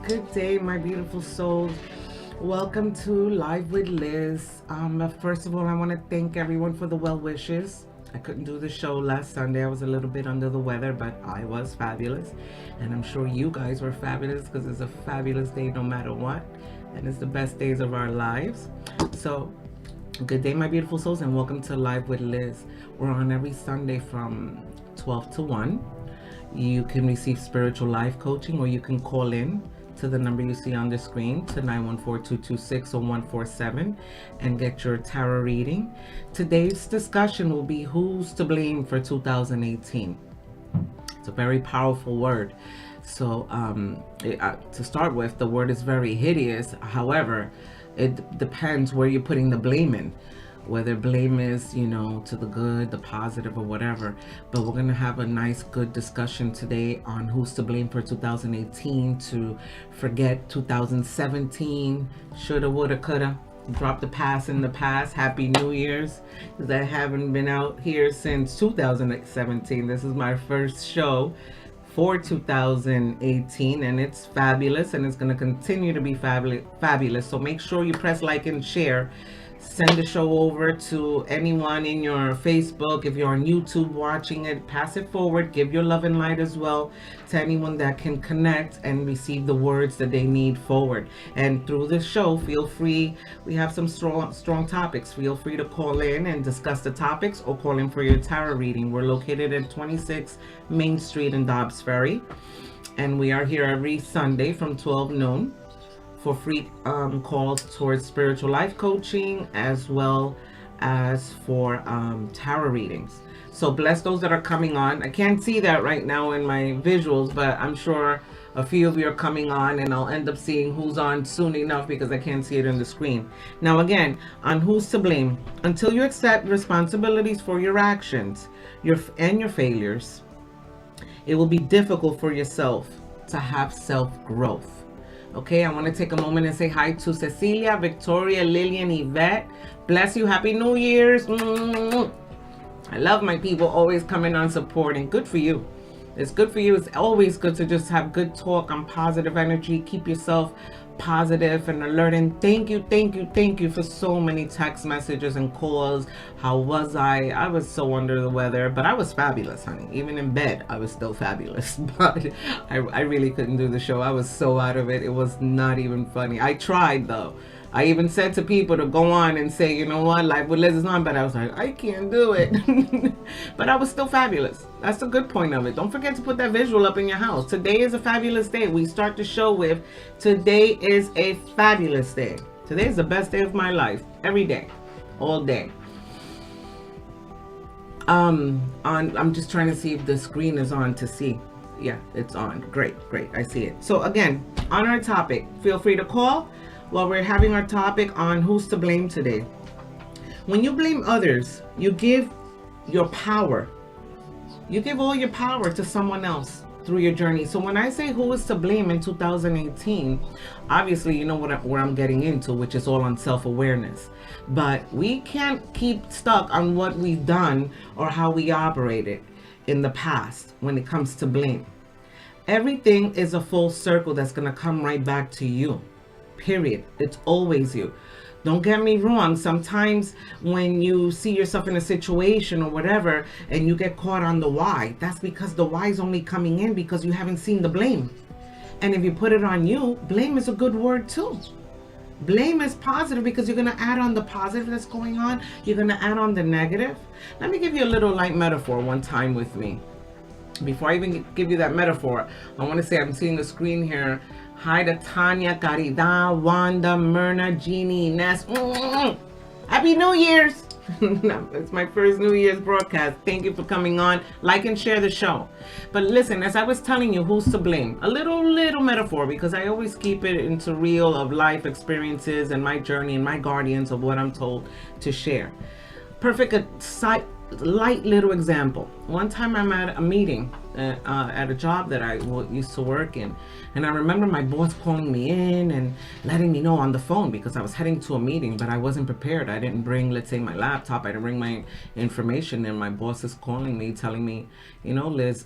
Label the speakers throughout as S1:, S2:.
S1: Good day, my beautiful souls. Welcome to Live with Liz. First of all, I want to thank everyone for the well wishes. I couldn't do the show last Sunday. I was a little bit under the weather, but I was fabulous. And I'm sure you guys were fabulous because it's a fabulous day no matter what. And it's the best days of our lives. So, good day, my beautiful souls, and welcome to Live with Liz. We're on every Sunday from 12 to 1. You can receive spiritual life coaching, or you can call in to the number you see on the screen to 914-226-0147 and get your tarot reading. Today's discussion will be who's to blame for 2018. It's a very powerful word. So to start with, the word is very hideous. However, it depends where you're putting the blame in. Whether blame is, to the good, the positive, or whatever. But we're going to have a nice, good discussion today on who's to blame for 2018, to forget 2017, shoulda, woulda, coulda. Drop the past in the past. Happy New Year's, because I haven't been out here since 2017. This is my first show for 2018, and it's fabulous, and it's going to continue to be fabulous. So make sure you press like and share. Send the show over to anyone in your Facebook. If you're on YouTube watching it, pass it forward. Give your love and light as well to anyone that can connect and receive the words that they need forward. And through the show, feel free. We have some strong topics. Feel free to call in and discuss the topics, or call in for your tarot reading. We're located at 26 Main Street in Dobbs Ferry, and we are here every Sunday from 12 noon. For free calls towards spiritual life coaching, as well as for tarot readings. So bless those that are coming on. I can't see that right now in my visuals, but I'm sure a few of you are coming on, and I'll end up seeing who's on soon enough because I can't see it on the screen. Now again, on who's to blame. Until you accept responsibilities for your actions your failures, it will be difficult for yourself to have self-growth. Okay, I want to take a moment and say hi to Cecilia, Victoria, Lillian, Yvette. Bless you. Happy New Year's. I love my people always coming on supporting. Good for you. It's good for you. It's always good to just have good talk on positive energy. Keep yourself positive and alert. And thank you for so many text messages and calls. How was I? I was so under the weather, but I was fabulous, honey. Even in bed, I was still fabulous. But I really couldn't do the show. I was so out of it. It was not even funny. I tried though. I even said to people to go on and say, you know what, Live with Liz is on, but I was like, I can't do it. But I was still fabulous. That's the good point of it. Don't forget to put that visual up in your house. Today is a fabulous day. We start the show with, today is a fabulous day. Today is the best day of my life. Every day. All day. I'm just trying to see if the screen is on to see. Yeah, it's on. Great. I see it. So again, on our topic, feel free to call. Well, we're having our topic on who's to blame today. When you blame others, you give your power. You give all your power to someone else through your journey. So when I say who is to blame in 2018, obviously you know where I'm getting into, which is all on self-awareness. But we can't keep stuck on what we've done or how we operated in the past when it comes to blame. Everything is a full circle that's going to come right back to you. Period. It's always you. Don't get me wrong. Sometimes when you see yourself in a situation or whatever and you get caught on the why, that's because the why is only coming in because you haven't seen the blame. And if you put it on you, blame is a good word too. Blame is positive because you're going to add on the positive that's going on. You're going to add on the negative. Let me give you a little light metaphor one time with me. Before I even give you that metaphor, I want to say I'm seeing the screen here. Hi to Tanya, Caridad, Wanda, Myrna, Jeannie, Ness. Happy New Year's! It's my first New Year's broadcast. Thank you for coming on. Like and share the show. But listen, as I was telling you, who's to blame? A little metaphor, because I always keep it into real of life experiences and my journey and my guardians of what I'm told to share. Light little example. One time I'm at a meeting at a job that I used to work in, and I remember my boss calling me in and letting me know on the phone because I was heading to a meeting, but I wasn't prepared. I didn't bring, let's say, my laptop. I didn't bring my information, and my boss is calling me, telling me, Liz,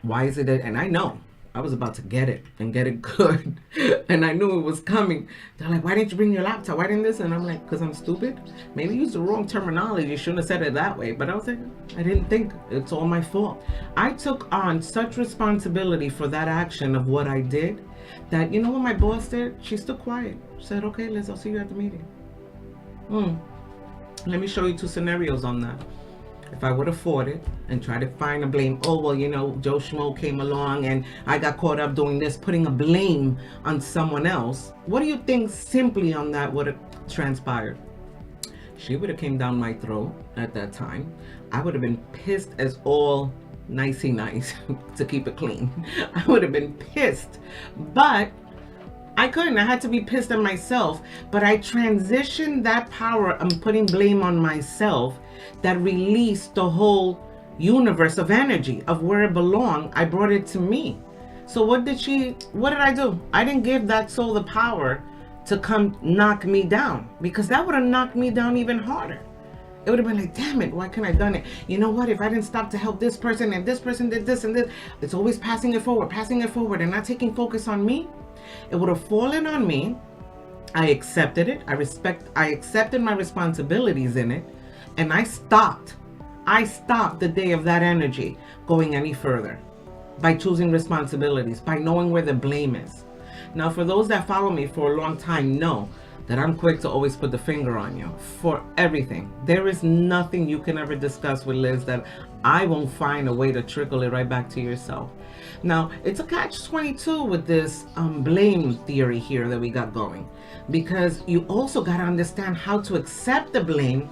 S1: why is it that, and I know I was about to get it and get it good. And I knew it was coming. They're like, why didn't you bring your laptop? Why didn't this? And I'm like, because I'm stupid. Maybe you used the wrong terminology. You shouldn't have said it that way. But I was like, I didn't think. It's all my fault. I took on such responsibility for that action of what I did that, you know what my boss did? She stood quiet. She said, okay, Liz, I'll see you at the meeting. Let me show you two scenarios on that. If I would have fought it and tried to find a blame, oh, well, you know, Joe Schmo came along and I got caught up doing this, putting a blame on someone else, what do you think simply on that would have transpired? She would have came down my throat at that time. I would have been pissed as all nicey nice to keep it clean. I would have been pissed, but I couldn't. I had to be pissed at myself, but I transitioned that power and putting blame on myself that released the whole universe of energy of where it belonged. I brought it to me. So what did I do? I didn't give that soul the power to come knock me down, because that would have knocked me down even harder. It would have been like, damn it, why couldn't I have done it? You know what? If I didn't stop to help this person and this person did this and this, it's always passing it forward and not taking focus on me. It would have fallen on me. I accepted it. I accepted my responsibilities in it. And I stopped the day of that energy going any further by choosing responsibilities, by knowing where the blame is. Now, for those that follow me for a long time know that I'm quick to always put the finger on you for everything. There is nothing you can ever discuss with Liz that I won't find a way to trickle it right back to yourself. Now, it's a catch-22 with this blame theory here that we got going, because you also got to understand how to accept the blame,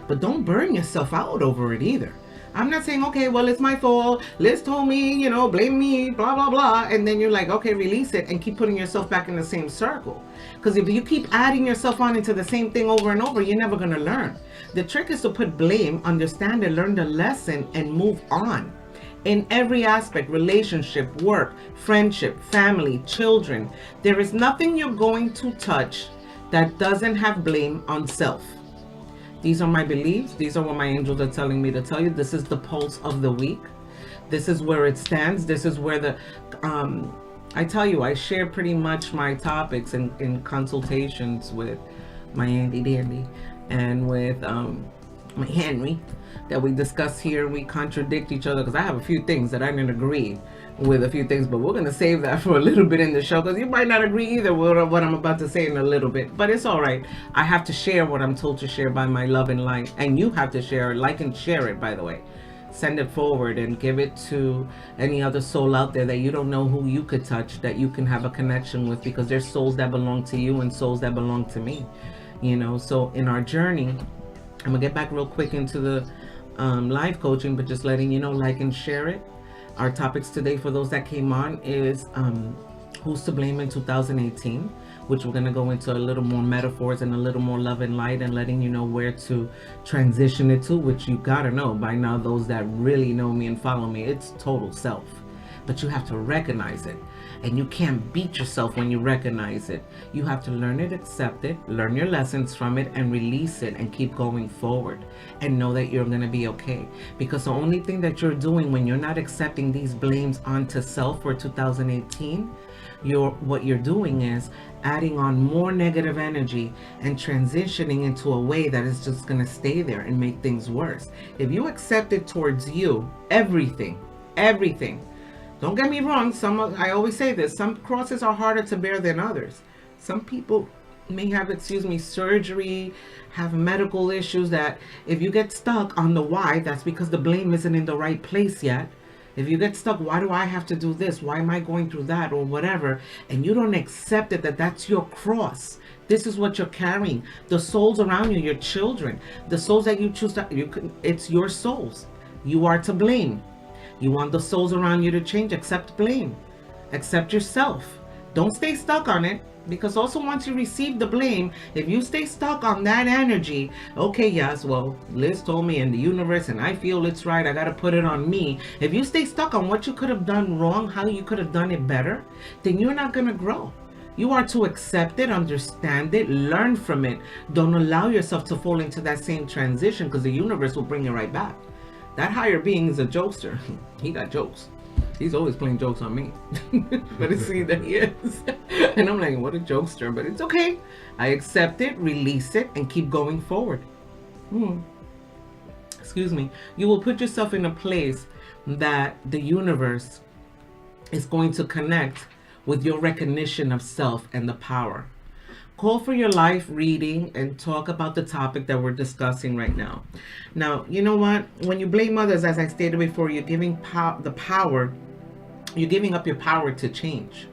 S1: but don't burn yourself out over it either. I'm not saying, okay, well, it's my fault. Liz told me, you know, blame me, blah, blah, blah. And then you're like, okay, release it and keep putting yourself back in the same circle. Because if you keep adding yourself on into the same thing over and over, you're never going to learn. The trick is to put blame, understand it, learn the lesson, and move on. In every aspect, relationship, work, friendship, family, children, there is nothing you're going to touch that doesn't have blame on self. These are my beliefs. These are what my angels are telling me to tell you. This is the pulse of the week. This is where it stands. This is where the, I tell you, I share pretty much my topics in consultations with my Andy Dandy and with my Henry that we discuss here. We contradict each other because I have a few things that I didn't agree with a few things, but we're going to save that for a little bit in the show because you might not agree either with what I'm about to say in a little bit, but it's all right. I have to share what I'm told to share by my love and light, and you have to share it, like and share it, by the way. Send it forward and give it to any other soul out there that you don't know who you could touch, that you can have a connection with, because there's souls that belong to you and souls that belong to me, you know. So in our journey, I'm gonna get back real quick into the live coaching, but just letting you know, like and share it. Our topics today, for those that came on, is who's to blame in 2018, which we're going to go into a little more metaphors and a little more love and light, and letting you know where to transition it to, which you got to know by now, those that really know me and follow me, it's total self. But you have to recognize it, and you can't beat yourself when you recognize it. You have to learn it, accept it, learn your lessons from it, and release it, and keep going forward, and know that you're going to be okay. Because the only thing that you're doing when you're not accepting these blames onto self for 2018, what you're doing is adding on more negative energy and transitioning into a way that is just going to stay there and make things worse. If you accept it towards you, everything, don't get me wrong, I always say this, some crosses are harder to bear than others. Some people may have, surgery, have medical issues that if you get stuck on the why, that's because the blame isn't in the right place yet. If you get stuck, why do I have to do this? Why am I going through that, or whatever? And you don't accept it, that's your cross. This is what you're carrying. The souls around you, your children, the souls that you choose it's your souls. You are to blame. You want the souls around you to change, accept blame. Accept yourself. Don't stay stuck on it, because also once you receive the blame, if you stay stuck on that energy, okay, yes, well, Liz told me in the universe and I feel it's right, I got to put it on me. If you stay stuck on what you could have done wrong, how you could have done it better, then you're not going to grow. You are to accept it, understand it, learn from it. Don't allow yourself to fall into that same transition, because the universe will bring you right back. That higher being is a jokester. He got jokes. He's always playing jokes on me. But it's see that he is. And I'm like, what a jokester. But it's okay. I accept it, release it, and keep going forward. Excuse me. You will put yourself in a place that the universe is going to connect with your recognition of self and the power. Call for your life reading and talk about the topic that we're discussing right now. Now, you know what? When you blame others, as I stated before, you're giving the power, you're giving up your power to change.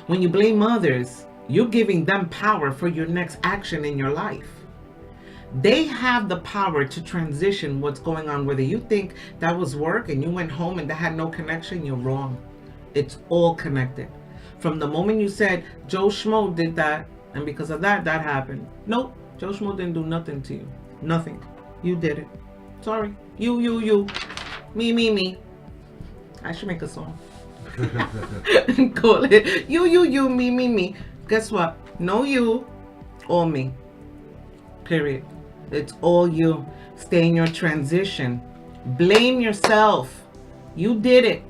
S1: When you blame others, you're giving them power for your next action in your life. They have the power to transition what's going on. Whether you think that was work and you went home and that had no connection, you're wrong. It's all connected. From the moment you said, Joe Schmo did that, and because of that, that happened. Nope. Joe Schmo didn't do nothing to you. Nothing. You did it. Sorry. You. Me. I should make a song. And call it you, me. Guess what? No you or me. Period. It's all you. Stay in your transition. Blame yourself. You did it.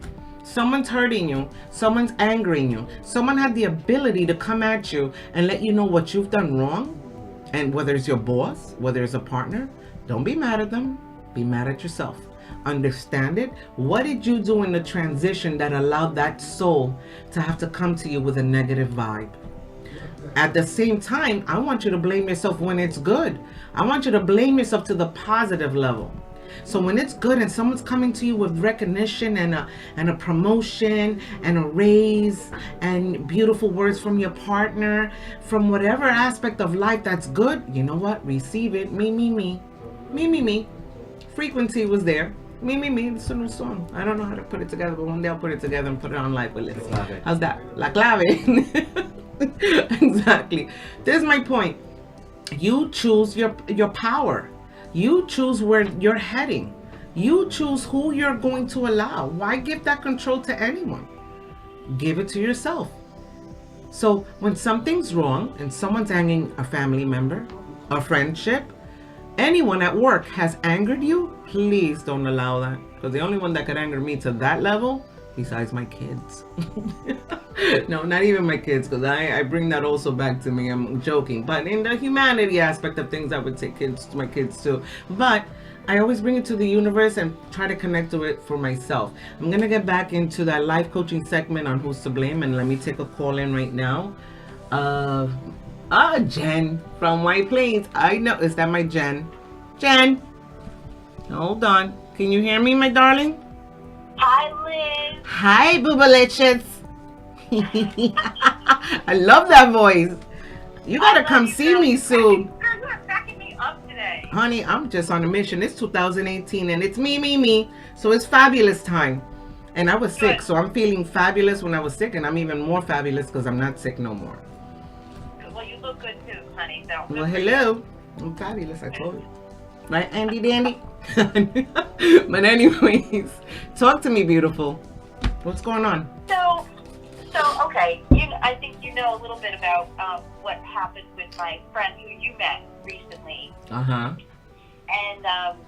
S1: Someone's hurting you. Someone's angering you. Someone had the ability to come at you and let you know what you've done wrong. And whether it's your boss, whether it's a partner, don't be mad at them. Be mad at yourself. Understand it. What did you do in the transition that allowed that soul to have to come to you with a negative vibe? At the same time, I want you to blame yourself when it's good. I want you to blame yourself to the positive level. So when it's good and someone's coming to you with recognition and a promotion and a raise and beautiful words from your partner, from whatever aspect of life that's good, you know what? Receive it. Me. Frequency was there. Me. It's a new song. I don't know how to put it together, but one day I'll put it together and put it on live with it. How's that? La clave. Exactly. This is my point. You choose your power. You choose where you're heading. You choose who you're going to allow. Why give that control to anyone? Give it to yourself. So when something's wrong and someone's angering a family member, a friendship, anyone at work has angered you, please don't allow that. Because the only one that could anger me to that level, besides my kids. No, not even my kids, because I bring that also back to me. I'm joking. But in the humanity aspect of things, I would say my kids too. But I always bring it to the universe and try to connect to it for myself. I'm going to get back into that life coaching segment on who's to blame. And let me take a call in right now. Jen from White Plains. I know. Is that my Jen? Jen. Hold on. Can you hear me, my darling?
S2: Hi, Liz.
S1: Hi, Boobalicious. I love that voice. You gotta come see me soon.
S2: You're cracking me up today.
S1: Honey, I'm just on a mission. It's 2018 and it's me. So it's fabulous time. And I was sick, so I'm feeling fabulous when I was sick, and I'm even more fabulous because I'm not sick no more.
S2: Well, you look good too, honey. So
S1: Well, hello. I'm fabulous, I told you. Right, Andy Dandy? But anyways, talk to me, beautiful. What's going on?
S2: So okay. I think you know a little bit about what happened with my friend who you met recently.
S1: Uh-huh.
S2: And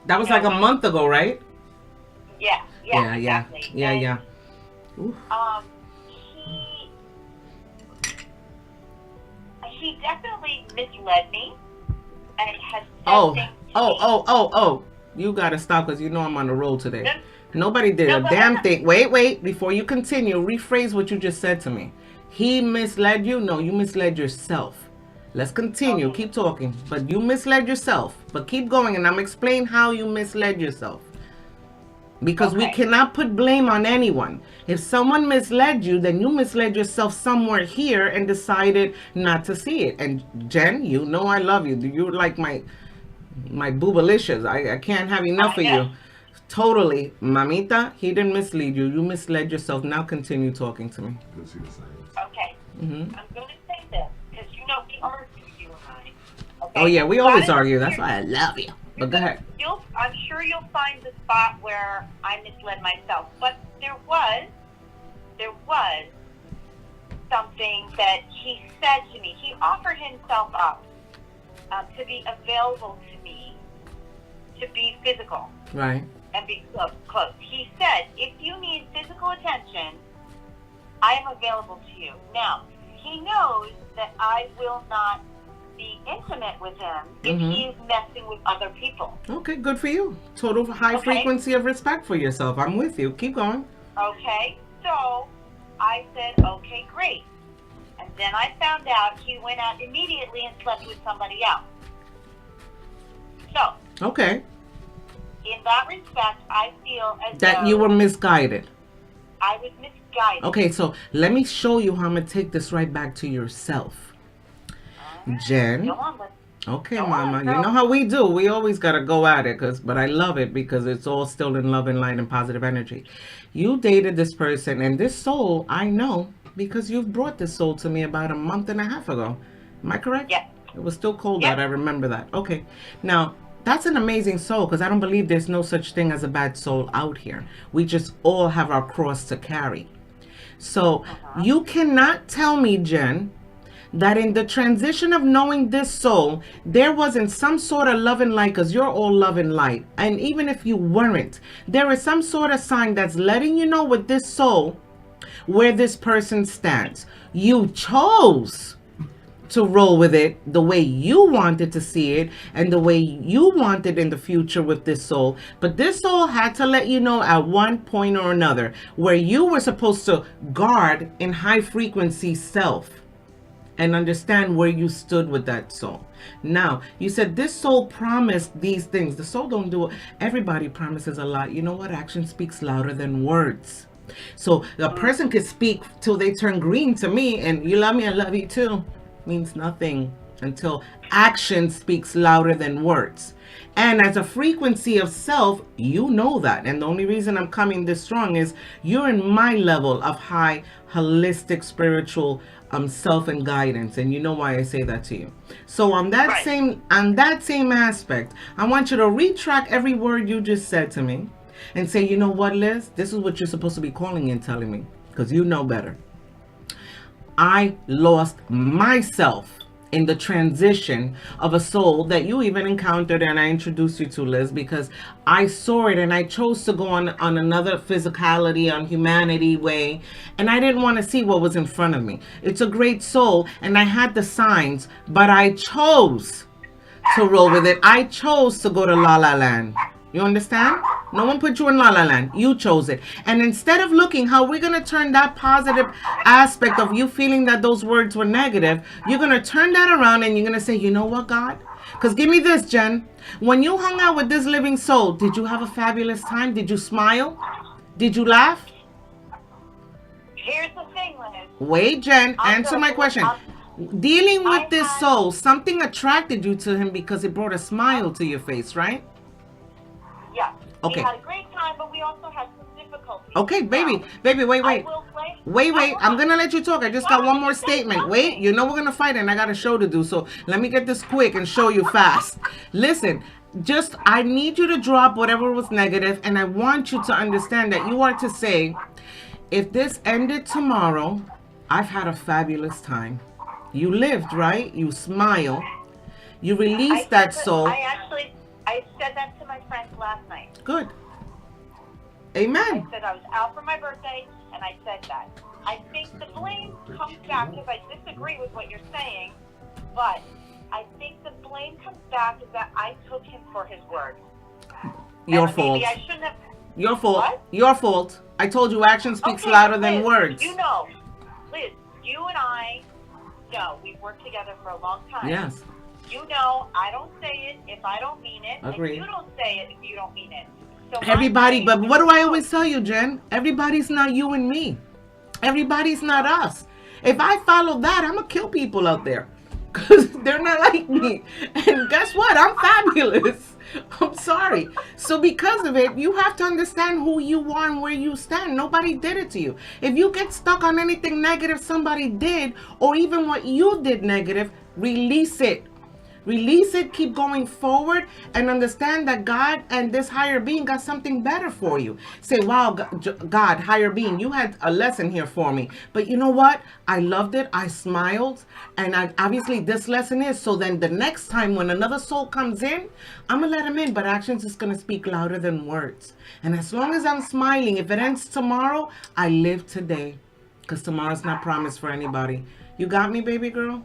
S1: that was like a month ago, right?
S2: Yeah. Exactly.
S1: Yeah. Oof.
S2: He definitely misled me and has said
S1: Oh.
S2: things to me.
S1: You gotta stop because you know I'm on the roll today.
S2: No.
S1: Nobody did
S2: No,
S1: a
S2: go
S1: damn
S2: ahead.
S1: thing. Wait. Before you continue, rephrase what you just said to me. He misled you? No, you misled yourself. Let's continue.
S2: Okay.
S1: Keep talking. But you misled yourself. But keep going, and I'm explaining how you misled yourself. Because we
S2: Okay.
S1: cannot put blame on anyone. If someone misled you, then you misled yourself somewhere here and decided not to see it. And Jen, you know I love you. You're like my boobalicious. I can't have enough of you. Totally. Mamita, he didn't mislead you. You misled yourself. Now continue talking to me.
S2: Okay.
S1: Mm-hmm.
S2: I'm going to say this because you know we argue, you and I. Okay?
S1: Oh, yeah, we
S2: So
S1: always
S2: I-
S1: argue. That's why I love you. But go ahead.
S2: I'm sure you'll find the spot where I misled myself. But there was something that he said to me. He offered himself up to be available to me, to be physical
S1: Right.
S2: and be close. He said, if you need physical physical attention, I am available to you. Now, he knows that I will not be intimate with him if he is messing with other people.
S1: Okay, good for you. Total high frequency of respect for yourself. I'm with you. Keep going.
S2: Okay, so I said, okay, great. And then I found out he went out immediately and slept with somebody else. So,
S1: okay,
S2: in that respect, I feel as
S1: that
S2: though
S1: you were misguided.
S2: I was misguided.
S1: Okay, so let me show you how I'm going to take this right back to yourself. Jen.
S2: Go on,
S1: Okay,
S2: Go
S1: Mama.
S2: on,
S1: You
S2: girl.
S1: know how we do. We always got to go at it, but I love it because it's all still in love and light and positive energy. You dated this person, and this soul, I know, because you've brought this soul to me about a month and a half ago. Am I correct?
S2: Yes.
S1: It was still cold
S2: Yes.
S1: out. I remember that. Okay. Now, that's an amazing soul because I don't believe there's no such thing as a bad soul out here. We just all have our cross to carry. So you cannot tell me, Jen, that in the transition of knowing this soul, there wasn't some sort of love and light, because you're all love and light. And even if you weren't, there is some sort of sign that's letting you know with this soul where this person stands. You chose to roll with it the way you wanted to see it and the way you wanted in the future with this soul. But this soul had to let you know at one point or another where you were supposed to guard in high frequency self and understand where you stood with that soul. Now, you said this soul promised these things. The soul don't do it. Everybody promises a lot. You know what? Action speaks louder than words. So a person could speak till they turn green to me, and you love me, I love you too, means nothing until action speaks louder than words. And as a frequency of self, you know that. And the only reason I'm coming this strong is you're in my level of high holistic spiritual self and guidance, and you know why I say that to you. So on that same aspect, I want you to retract every word you just said to me and say, you know what, Liz, this is what you're supposed to be calling and telling me, because you know better. I lost myself in the transition of a soul that you even encountered and I introduced you to, Liz, because I saw it and I chose to go on another physicality, on humanity way, and I didn't want to see what was in front of me. It's a great soul and I had the signs, but I chose to roll with it. I chose to go to La La Land. You understand? No one put you in La La Land. You chose it. And instead of looking how we're going to turn that positive aspect of you feeling that those words were negative, you're going to turn that around and you're going to say, you know what, God? Because give me this, Jen. When you hung out with this living soul, did you have a fabulous time? Did you smile? Did you laugh?
S2: Here's the thing, Liz.
S1: Wait, Jen. Answer my question. Dealing with this soul, something attracted you to him because it brought a smile to your face, right?
S2: Yeah.
S1: Okay.
S2: We had a great time, but we also had some difficulties.
S1: Okay, baby, wait. Wait, I'm gonna let you talk. I just got one more statement. Wait, you know we're gonna fight and I got a show to do, so let me get this quick and show you fast. Listen, I need you to drop whatever was negative, and I want you to understand that you are to say, if this ended tomorrow, I've had a fabulous time. You lived, right? You smile. You released that soul.
S2: I said that to my friends last night.
S1: Good. Amen.
S2: I said I was out for my birthday, and I said that. I think the blame comes back, because I disagree with what you're saying, but I think the blame comes back is that I took him for his word.
S1: Your
S2: and
S1: fault.
S2: Maybe I shouldn't have.
S1: Your fault.
S2: What?
S1: Your fault. I told you action speaks louder than words.
S2: You know, Liz, you and I know we've worked together for a long time.
S1: Yes.
S2: You know, I don't say it if I don't mean it.
S1: Agreed.
S2: And you don't say it if you don't mean it. So
S1: everybody, but what do I always tell you, Jen? Everybody's not you and me. Everybody's not us. If I follow that, I'm going to kill people out there. Because they're not like me. And guess what? I'm fabulous. I'm sorry. So because of it, you have to understand who you are and where you stand. Nobody did it to you. If you get stuck on anything negative somebody did, or even what you did negative, release it. Release it, keep going forward, and understand that God and this higher being got something better for you. Say, wow, God, higher being, you had a lesson here for me. But you know what? I loved it. I smiled. And obviously this lesson is, so then the next time when another soul comes in, I'm going to let him in, but actions is going to speak louder than words. And as long as I'm smiling, if it ends tomorrow, I live today. Because tomorrow's not promised for anybody. You got me, baby girl?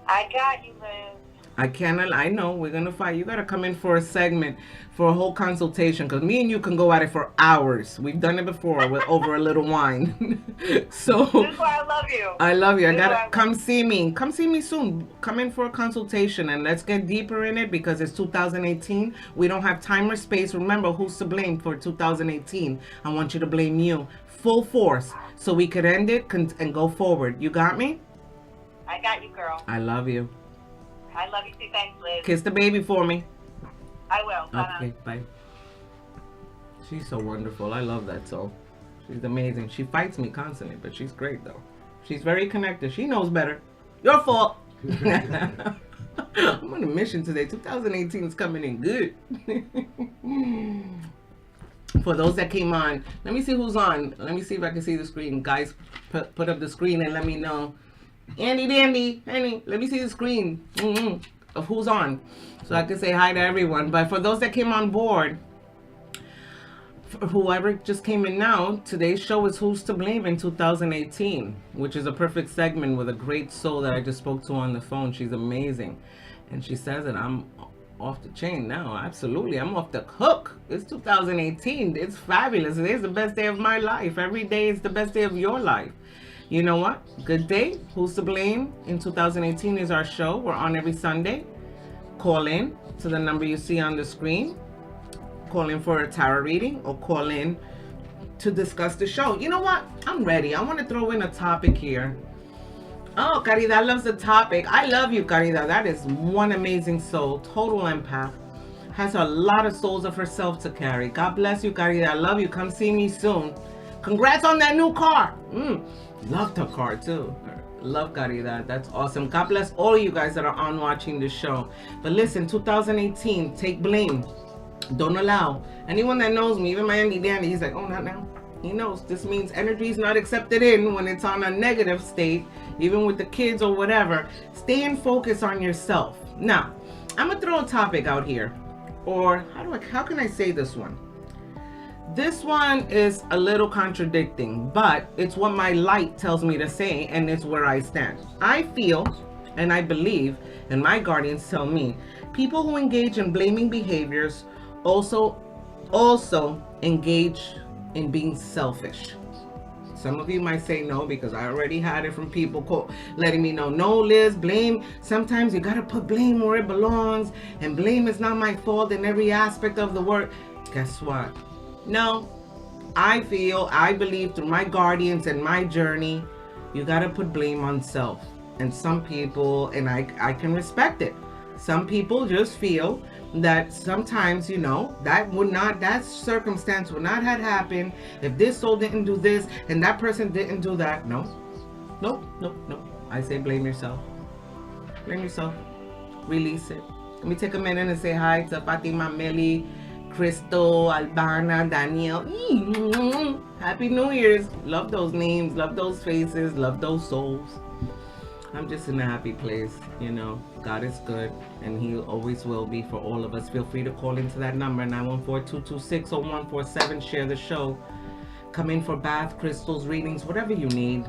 S2: I got you, Liz.
S1: I know, we're going to fight. You got to come in for a segment, for a whole consultation, because me and you can go at it for hours. We've done it before with over a little wine. So
S2: This is why I love you.
S1: I love you. I got to come see me. Come see me soon. Come in for a consultation and let's get deeper in it because it's 2018. We don't have time or space. Remember, who's to blame for 2018? I want you to blame you. Full force so we could end it and go forward. You got me?
S2: I got you, girl.
S1: I love you.
S2: I love you too. Thanks, Liz.
S1: Kiss the baby for me.
S2: I will.
S1: Okay, bye. She's so wonderful. I love that soul. She's amazing. She fights me constantly, but she's great though. She's very connected. She knows better. Your fault. I'm on a mission today. 2018 is coming in good. For those that came on, let me see who's on. Let me see if I can see the screen. Guys, put up the screen and let me know. Andy Dandy, Andy, let me see the screen of who's on so I can say hi to everyone. But for those that came on board, for whoever just came in now, today's show is Who's to Blame in 2018, which is a perfect segment with a great soul that I just spoke to on the phone. She's amazing. And she says that I'm off the chain now. Absolutely. I'm off the hook. It's 2018. It's fabulous. It is the best day of my life. Every day is the best day of your life. You know what? Good day. Who's to Blame in 2018 is our show. We're on every Sunday. Call in to the number you see on the screen. Call in for a tarot reading or call in to discuss the show. You know what? I'm ready. I want to throw in a topic here. Oh, Caridad loves the topic. I love you, Caridad. That is one amazing soul. Total empath. Has a lot of souls of herself to carry. God bless you, Caridad. I love you. Come see me soon. Congrats on that new car. Love the car too. Love Caridad. That's awesome. God bless all of you guys that are on watching this show. But listen, 2018, take blame. Don't allow. Anyone that knows me, even my Andy Dandy, he's like, oh, not now. He knows this means energy is not accepted in when it's on a negative state, even with the kids or whatever. Stay in focus on yourself. Now, I'm gonna throw a topic out here. Or how can I say this one? This one is a little contradicting, but it's what my light tells me to say, and it's where I stand. I feel, and I believe, and my guardians tell me, people who engage in blaming behaviors also engage in being selfish. Some of you might say no, because I already had it from people letting me know, no, Liz, blame. Sometimes you gotta put blame where it belongs, and blame is not my fault in every aspect of the work. Guess what? No, I believe through my guardians and my journey, you gotta put blame on self. And some people, and I can respect it. Some people just feel that sometimes, that circumstance would not have happened if this soul didn't do this and that person didn't do that. No. I say blame yourself. Blame yourself. Release it. Let me take a minute and say hi to Fatima, Melly, Crystal, Albana, Danielle. Happy New Year's. Love those names, love those faces, love those souls. I'm just in a happy place, God is good, and He always will be for all of us. Feel free to call into that number, 914-226-0147. Share the show. Come in for bath, crystals, readings, whatever you need.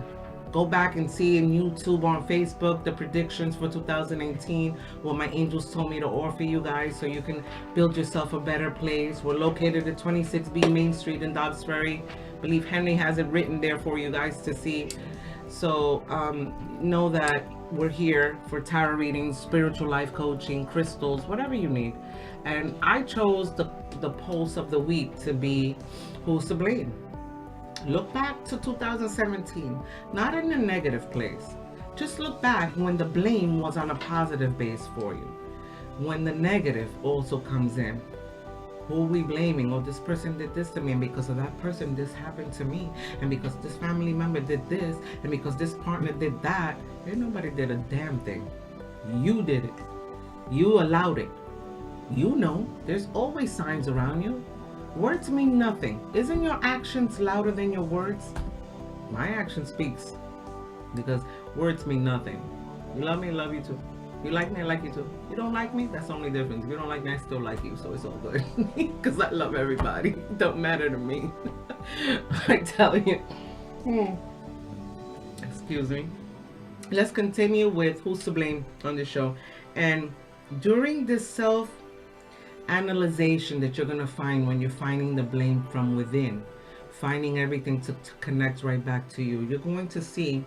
S1: Go back and see in YouTube, on Facebook, the predictions for 2018, what my angels told me to offer you guys so you can build yourself a better place. We're located at 26B Main Street in Dobbs Ferry. I believe Henry has it written there for you guys to see. So know that we're here for tarot readings, spiritual life coaching, crystals, whatever you need. And I chose the pulse of the week to be Who's to Blame. Look back to 2017, not in a negative place. Just look back when the blame was on a positive base for you. When the negative also comes in. Who are we blaming? Oh, this person did this to me, and because of that person, this happened to me. And because this family member did this, and because this partner did that, ain't nobody did a damn thing. You did it. You allowed it. You know, there's always signs around you. Words mean nothing. Isn't your actions louder than your words? My action speaks because words mean nothing. You love me, I love you too. You like me, I like you too. You don't like me, that's the only difference. If you don't like me, I still like you, so it's all good. Because I love everybody. It don't matter to me. I tell you. Excuse me. Let's continue with who's to blame on the show. And during this self-analyzation that you're going to find when you're finding the blame from within, finding everything to connect right back to you, you're going to see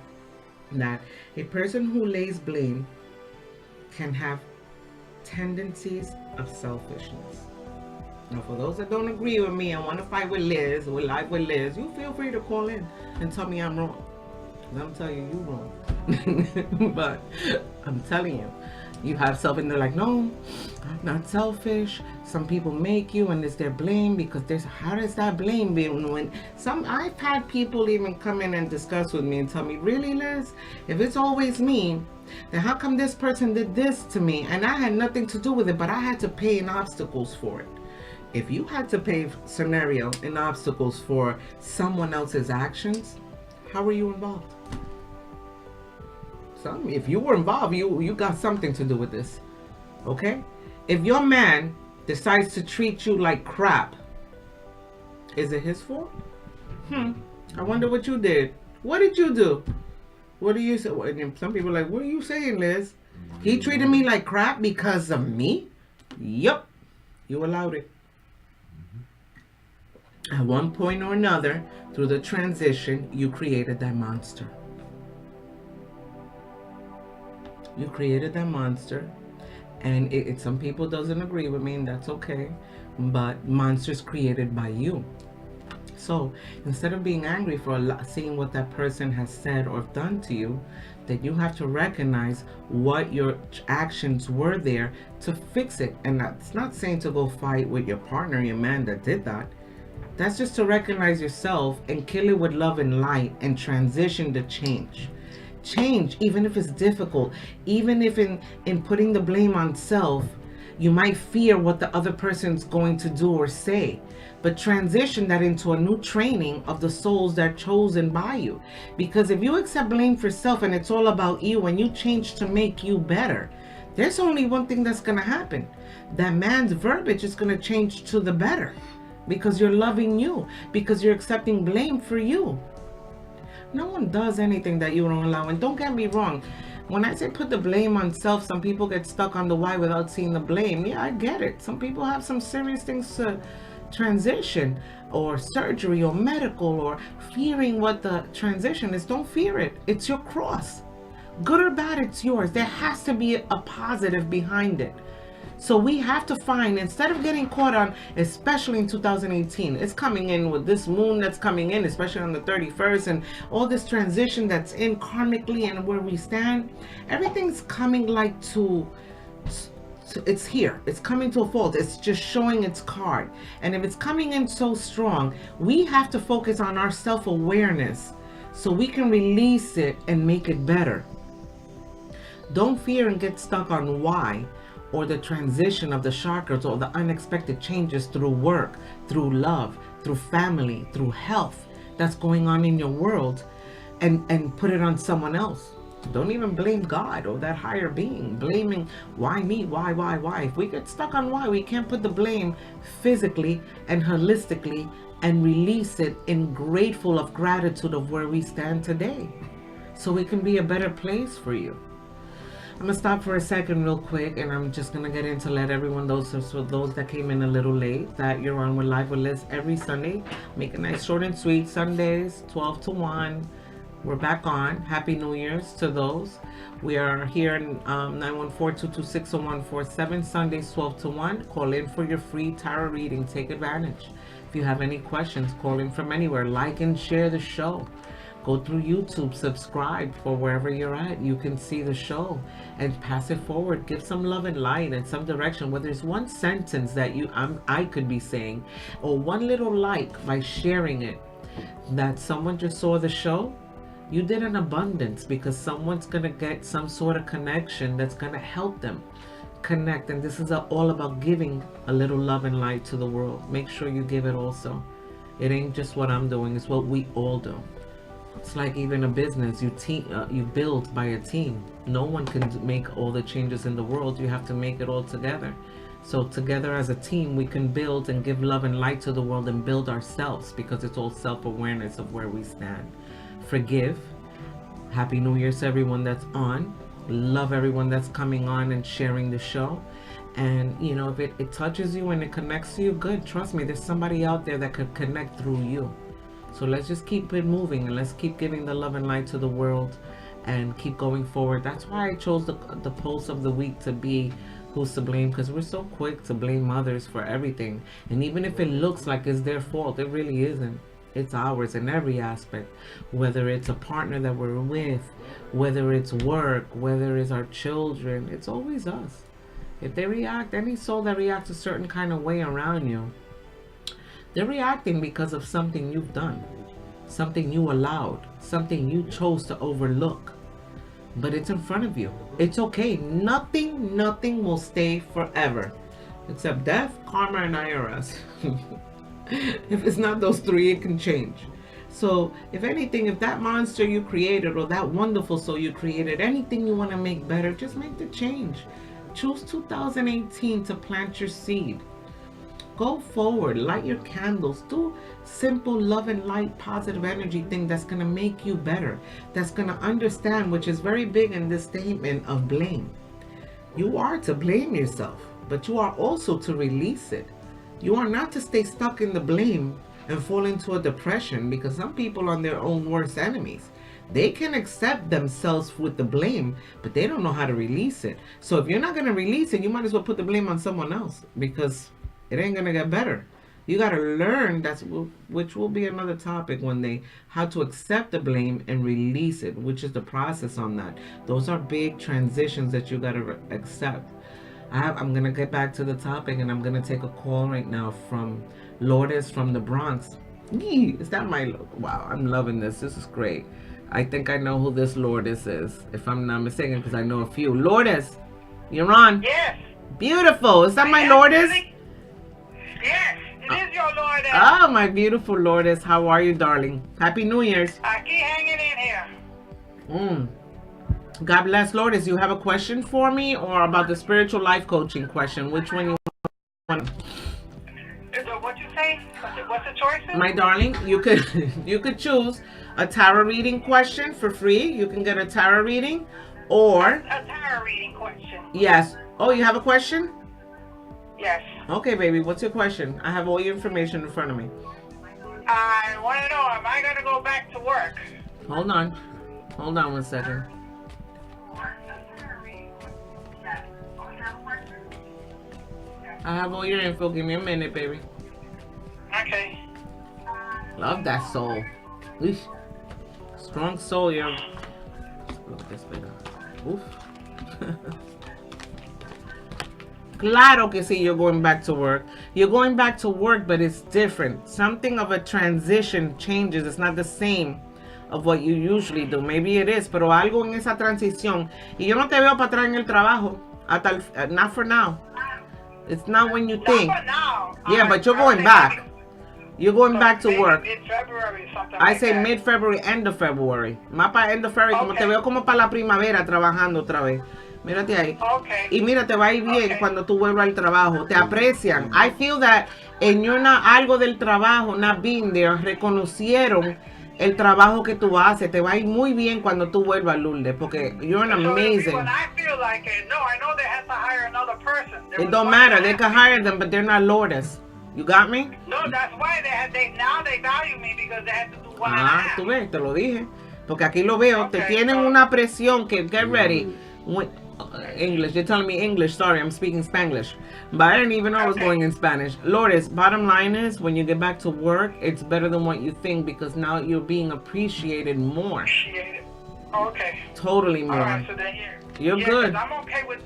S1: that a person who lays blame can have tendencies of selfishness. Now, for those that don't agree with me and want to fight with Liz, or live with Liz, you feel free to call in and tell me I'm wrong. I'm telling you, you're wrong. But I'm telling you, you have self, and they're like, no, I'm not selfish. Some people make you, and it's their blame because there's, how does that blame be when I've had people even come in and discuss with me and tell me, really, Liz, if it's always me, then how come this person did this to me and I had nothing to do with it, but I had to pay in obstacles for it? If you had to pay scenario in obstacles for someone else's actions, how were you involved? If you were involved, you got something to do with this. Okay? If your man decides to treat you like crap, is it his fault? I wonder what you did. What did you do? What do you say? Some people are like, what are you saying, Liz? He treated me like crap because of me? Yup. You allowed it. At one point or another, through the transition, you created that monster. You created that monster, and some people doesn't agree with me, and that's okay, but monsters created by you. So instead of being angry for seeing what that person has said or done to you, that you have to recognize what your actions were there to fix it. And that's not saying to go fight with your partner, your man that did that. That's just to recognize yourself and kill it with love and light and transition to change. Change, even if it's difficult, even if in putting the blame on self, you might fear what the other person's going to do or say, but transition that into a new training of the souls that are chosen by you. Because if you accept blame for self and it's all about you and you change to make you better, there's only one thing that's going to happen. That man's verbiage is going to change to the better because you're loving you, because you're accepting blame for you. No one does anything that you don't allow. And don't get me wrong. When I say put the blame on self, some people get stuck on the why without seeing the blame. Yeah, I get it. Some people have some serious things to transition or surgery or medical or fearing what the transition is. Don't fear it. It's your cross. Good or bad, it's yours. There has to be a positive behind it. So we have to find, instead of getting caught on, especially in 2018, it's coming in with this moon that's coming in, especially on the 31st, and all this transition that's in karmically and where we stand, everything's coming like it's here. It's coming to a fault. It's just showing its card. And if it's coming in so strong, we have to focus on our self-awareness so we can release it and make it better. Don't fear and get stuck on why, or the transition of the chakras, or the unexpected changes through work, through love, through family, through health that's going on in your world, and put it on someone else. Don't even blame God or that higher being. Blaming, why me, why? If we get stuck on why, we can't put the blame physically and holistically and release it in grateful of gratitude of where we stand today, so it can be a better place for you. I'm gonna stop for a second real quick, and I'm just gonna get into let everyone know, so those that came in a little late, that you're on with Live with Liz every Sunday. Make it nice, short and sweet. Sundays 12 to 1, we're back on. Happy New Year's to those. We are here in 914-226-0147, Sundays 12 to 1. Call in for your free tarot reading. Take advantage. If you have any questions, call in from anywhere. Like and share the show. Go through YouTube, subscribe for wherever you're at. You can see the show and pass it forward. Give some love and light and some direction. Whether it's one sentence that I could be saying, or one little like by sharing it, that someone just saw the show, You did an abundance because someone's going to get some sort of connection that's going to help them connect. And this is all about giving a little love and light to the world. Make sure you give it also. It ain't just what I'm doing, it's what we all do. It's like even a business, you build by a team. No one can make all the changes in the world. You have to make it all together. So together as a team, we can build and give love and light to the world and build ourselves, because it's all self-awareness of where we stand. Forgive. Happy New Year's to everyone that's on. Love everyone that's coming on and sharing the show. And you know, if it touches you and it connects to you, good. Trust me, there's somebody out there that could connect through you. So let's just keep it moving, and let's keep giving the love and light to the world and keep going forward. That's why I chose the post of the week to be who's to blame, because we're so quick to blame others for everything. And even if it looks like it's their fault, it really isn't. It's ours in every aspect, whether it's a partner that we're with, whether it's work, whether it's our children. It's always us. If they react, any soul that reacts a certain kind of way around you, they're reacting because of something you've done, something you allowed, something you chose to overlook. But it's in front of you. It's okay. Nothing will stay forever, except death, karma, and IRS. If it's not those three, it can change. So if anything, if that monster you created or that wonderful soul you created, anything you want to make better, just make the change. Choose 2018 to plant your seed. Go forward, light your candles, do simple love and light, positive energy thing that's going to make you better, that's going to understand, which is very big in this statement of blame. You are to blame yourself, but you are also to release it. You are not to stay stuck in the blame and fall into a depression, because some people are their own worst enemies. They can accept themselves with the blame, but they don't know how to release it. So if you're not going to release it, you might as well put the blame on someone else, because it ain't going to get better. You got to learn, which will be another topic one day, how to accept the blame and release it, which is the process on that. Those are big transitions that you got to accept. I'm going to get back to the topic, and I'm going to take a call right now from Lourdes from the Bronx. Is that my... Wow, I'm loving this. This is great. I think I know who this Lourdes is, if I'm not mistaken, because I know a few. Lourdes, you're on.
S2: Yes.
S1: Beautiful. Is that my Lourdes?
S2: Yes, it is your Lourdes.
S1: Oh, my beautiful Lourdes. How are you, darling? Happy New Year's.
S2: I keep hanging in here.
S1: God bless. Lourdes, you have a question for me, or about the spiritual life coaching question? Which one you want?
S2: What you say? What's the choice?
S1: My darling, you could choose a tarot reading question for free. You can get a tarot reading, or
S2: a tarot reading question.
S1: Yes. Oh, you have a question?
S2: Yes.
S1: Okay, baby. What's your question? I have all your information in front of me.
S2: I want to know, am I going to go back to work?
S1: Hold on 1 second. I have all your info. Give me a minute, baby.
S2: Okay.
S1: Love that soul. Eesh. Strong soul, yo. Look this bigger. Oof. Claro que sí, you're going back to work. You're going back to work, but it's different. Something of a transition changes. It's not the same of what you usually do. Maybe it is, pero algo en esa transición. Y yo no te veo para atrás en el trabajo. Not for now. It's not when you think.
S2: Not for now.
S1: Yeah, but you're going back. You're going back to work.
S2: Mid-February, something
S1: I
S2: like
S1: say
S2: that.
S1: mid-February, end of February. Más para end of February, como te veo como para la primavera trabajando otra vez. Mírate ahí.
S2: Okay.
S1: Y mira, te va a ir bien cuando tú vuelvas al trabajo. Te aprecian. I feel that en algo del trabajo, not being there, reconocieron el trabajo que tú haces. Te va a ir muy bien cuando tú vuelvas, Lourdes, porque you're an amazing.
S2: When I feel like it, no, I know they have to hire another person.
S1: It don't matter. They can hire them, but they're not Lourdes. You got me?
S2: No, that's why now they value me, because they had to do one and a half.
S1: Tú ves, te lo dije. Porque aquí lo veo. Te tienen una presión que, get ready. English, they're telling me English. Sorry, I'm speaking Spanglish. But I didn't even know I was going in Spanish. Lourdes, bottom line is, when you get back to work, it's better than what you think, because now you're being appreciated more.
S2: Okay.
S1: Totally more.
S2: All right, so then you're
S1: good.
S2: I'm okay with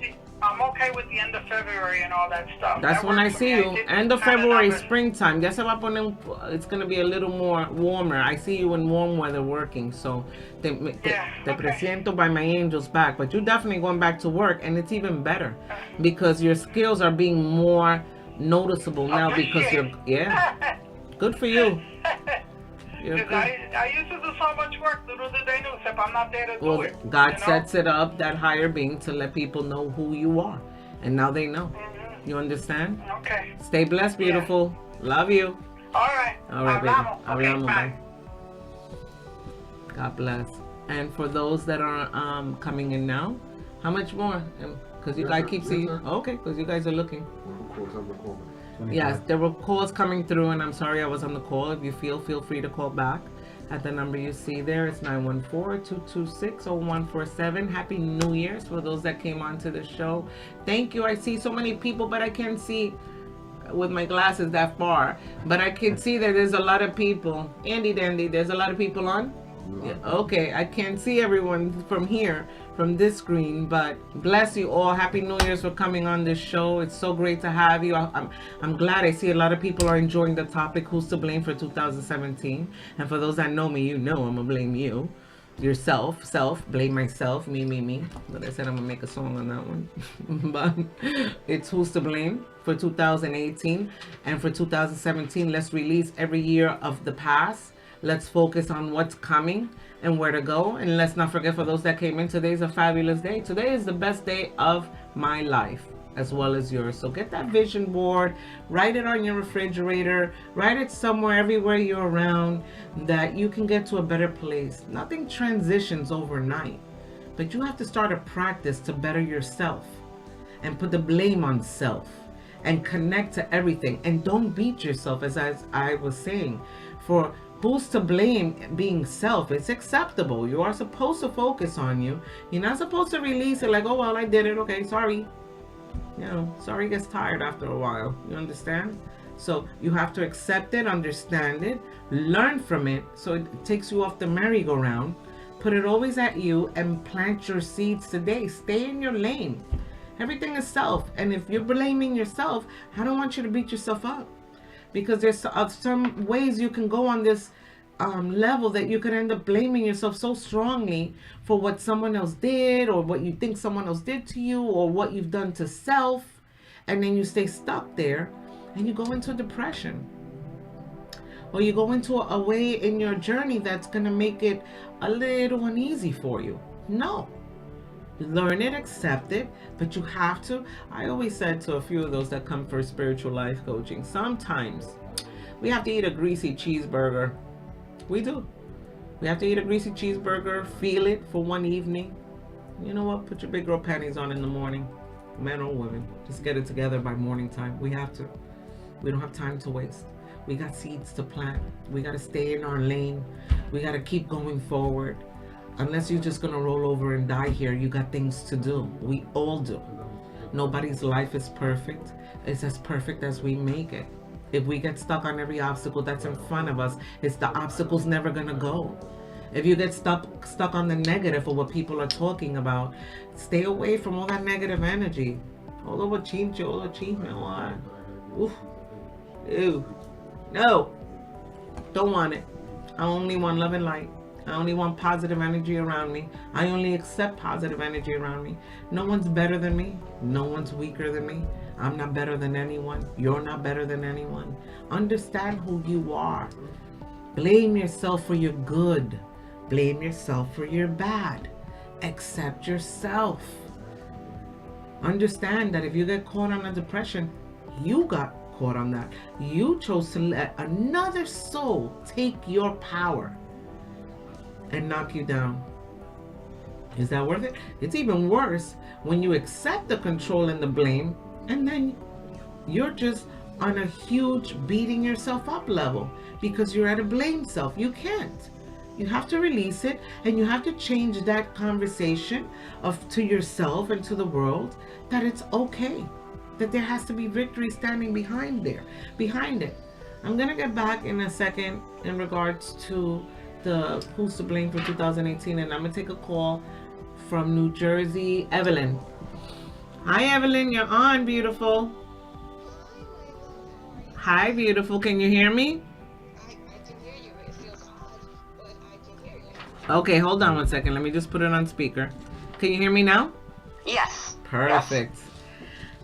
S3: I'm okay with the end of February and all that stuff.
S1: That's
S3: That
S1: when I
S3: works for
S1: see
S3: me.
S1: you.
S3: did
S1: End of
S3: kind
S1: February,
S3: numbers.
S1: springtime. Ya se va a poner, it's going to be a little more warmer. I see you in warm weather working. So, te
S3: Yeah, okay.
S1: presiento by my angels back. But you're definitely going back to work. And it's even better because your skills are being more noticeable now because you're, yeah, good for you. You're
S3: Because
S1: good.
S3: I used to do so much work, little did they know, except I'm not there to do
S1: Well,
S3: it.
S1: God
S3: you know?
S1: sets it up, that higher being, to let people know who you are. And now they know.
S3: Mhm.
S1: You understand?
S3: Okay.
S1: Stay blessed, beautiful. Love you.
S3: All right.
S1: All right, baby.
S3: Hablamos. Okay,
S1: Hablamos,
S3: bye.
S1: bye. God bless. And for those that are coming in now, how much more? Because you
S4: Yes,
S1: guys
S4: sir.
S1: keep
S4: Yes,
S1: seeing.
S4: sir.
S1: Okay, because you guys are looking.
S4: Recording.
S1: Yes, there were calls coming through, and I'm sorry I was on the call. If you feel free to call back at the number you see there. It's 914-226-0147. Happy New Year's for those that came onto the show. Thank you. I see so many people, but I can't see with my glasses that far. But I can see that there's a lot of people. Andy Dandy, there's a lot of people on? Yeah, okay, I can't see everyone from here, from this screen, but bless you all. Happy New Year's for coming on this show. It's so great to have you. I'm glad I see a lot of people are enjoying the topic, who's to blame for 2017. And for those that know me, you know I'm gonna blame you. Yourself, blame myself, me. But I said I'm gonna make a song on that one. But it's who's to blame for 2018. And for 2017, let's release every year of the past. Let's focus on what's coming and where to go. And let's not forget, for those that came in, today's a fabulous day. Today is the best day of my life, as well as yours. So get that vision board, write it on your refrigerator, write it somewhere, everywhere you're around, that you can get to a better place. Nothing transitions overnight, but you have to start a practice to better yourself and put the blame on self and connect to everything. And don't beat yourself, as I was saying, for who's to blame being self. It's acceptable. You are supposed to focus on you. You're not supposed to release it like, oh, well, I did it. Okay, sorry. You know, sorry gets tired after a while. You understand? So you have to accept it, understand it, learn from it, so it takes you off the merry-go-round. Put it always at you and plant your seeds today. Stay in your lane. Everything is self. And if you're blaming yourself, I don't want you to beat yourself up. Because there's some ways you can go on this level that you could end up blaming yourself so strongly for what someone else did, or what you think someone else did to you, or what you've done to self. And then you stay stuck there and you go into depression. Or you go into a way in your journey that's going to make it a little uneasy for you. No. Learn it, accept it, but you have to. I always said to a few of those that come for spiritual life coaching, sometimes we have to eat a greasy cheeseburger. We do. We have to eat a greasy cheeseburger, feel it for one evening. You know what? Put your big girl panties on in the morning. Men or women, just get it together by morning time. We have to. We don't have time to waste. We got seeds to plant. We got to stay in our lane. We got to keep going forward. Unless you're just gonna roll over and die here, you got things to do. We all do. Nobody's life is perfect. It's as perfect as we make it. If we get stuck on every obstacle that's in front of us, it's the obstacle's never gonna go. If you get stuck on the negative of what people are talking about, stay away from all that negative energy. All the chinche, all the chisme, oof, ew, no, don't want it. I only want love and light. I only want positive energy around me. I only accept positive energy around me. No one's better than me. No one's weaker than me. I'm not better than anyone. You're not better than anyone. Understand who you are. Blame yourself for your good. Blame yourself for your bad. Accept yourself. Understand that if you get caught on a depression, you got caught on that. You chose to let another soul take your power and knock you down. Is that worth it? It's even worse when you accept the control and the blame, and then you're just on a huge beating yourself up level because you're at a blame self. You can't. You have to release it, and you have to change that conversation to yourself and to the world that it's okay, that there has to be victory standing behind it. I'm gonna get back in a second in regards to the who's to blame for 2018, and I'm gonna take a call from New Jersey. Evelyn, Hi, Evelyn. You're on, beautiful. Hi, beautiful. Can you hear me?
S5: I can hear you. It feels odd, but I can hear you.
S1: Okay, hold on one second. Let me just put it on speaker. Can you hear me now?
S5: Yes.
S1: Perfect.